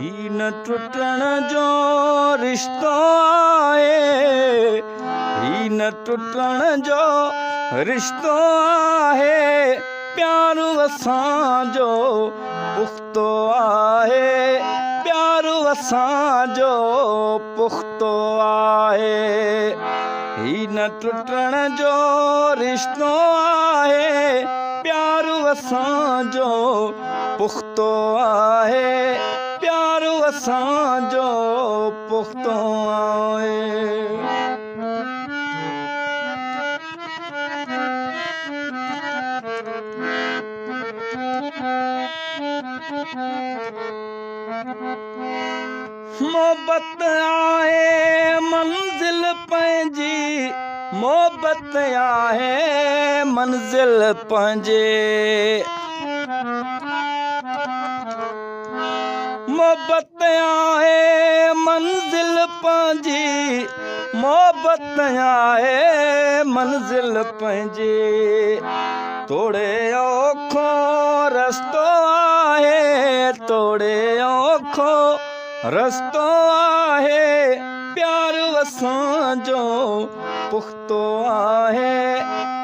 ही न टुटण जो रिश्तो आहे, ही न टुटण जो रिश्तो आहे, प्यारु असांजो पुख़्तो आहे, प्यारु असांजो पुख़्तो आहे। ही न टुटण जो रिश्तो आहे, प्यारु असांजो पुख़्तो आहे, प्यारु असांजो पुख़्तो आहे। मोहब्बत आहे मंज़िल पंहिंजी, मोहब्बत आहे मंज़िल पंहिंजे, मोहब्बत आहे मंज़िल पंहिंजी, मोहब्बत आहे मंज़िल पंहिंजी। तोड़े औखो रस्तो आहे, तोड़े औखो रस्तो आहे, प्यारु असांजो पुख़्तो आहे,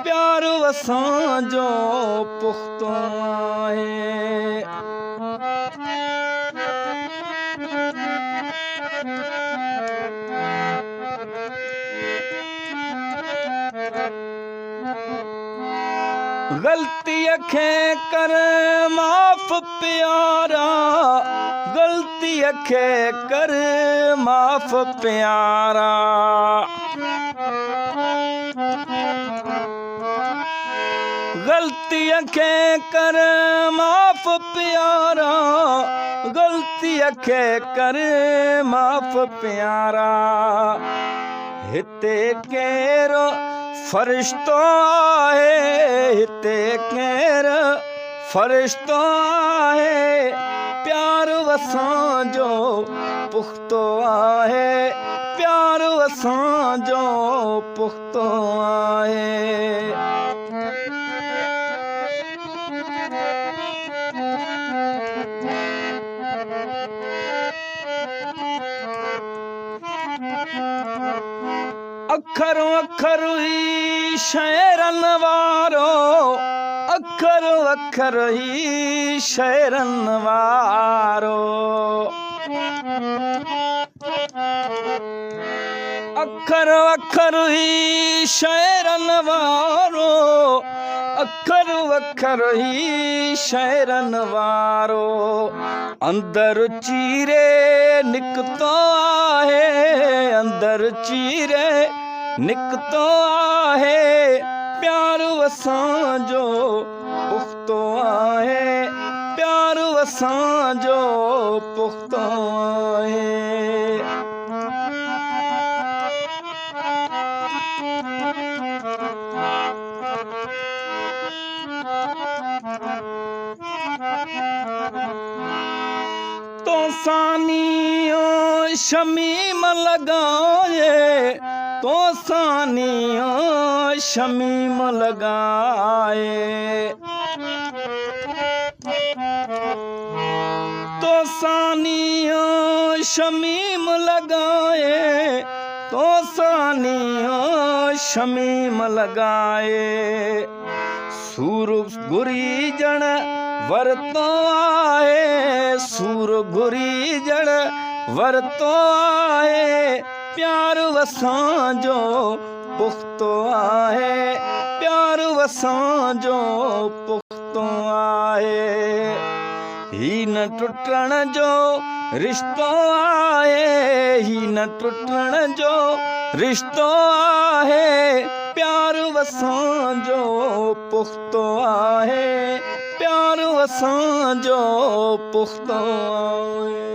प्यारु असांजो पुख़्तो आहे। ग़लतीअ खे कर माफ़ प्यारा, ग़लतीअ खे कर माफ़ प्यारा, ग़लतीअ खे कर माफ़ प्यारा, ग़लतीअ खे कर माफ़ प्यारा। हिते केरु फ़रिश्तो आहे, हिते केरु फ़रिश्तो आहे, प्यारु असांजो पुख़्तो आहे, प्यारु असांजो पुख़्तो आहे। अखर अखर ही शेरन वारो, अखर अखर ही शेरन वारो, अखर अखर ही शेरन वारो, अखर अखर ही शेरन वारो। अंदर चीरे निकतो आहे, अंदर चीरे निकतो आहे, प्यारु असांजो पुख़्तो आहे, प्यारु असांजो पुख़्तो आहे। तो सानियो शमीम लगाए, तो सानियो शमीम लगाए, तो सानियो शमीम लगाए, तो सानियो शमीम लगाए। सूर घुरीजण वरतो आहे, सूर घुरीजण वरतो आहे, प्यारु असांजो पुख़्तो आहे, प्यारु असांजो पुख़्तो आहे। ही न टुटण जो रिश्तो आहे, ही न टुटण जो रिश्तो आहे, प्यारु असांजो पुख़्तो आहे, प्यारु असांजो पुख़्तो आहे।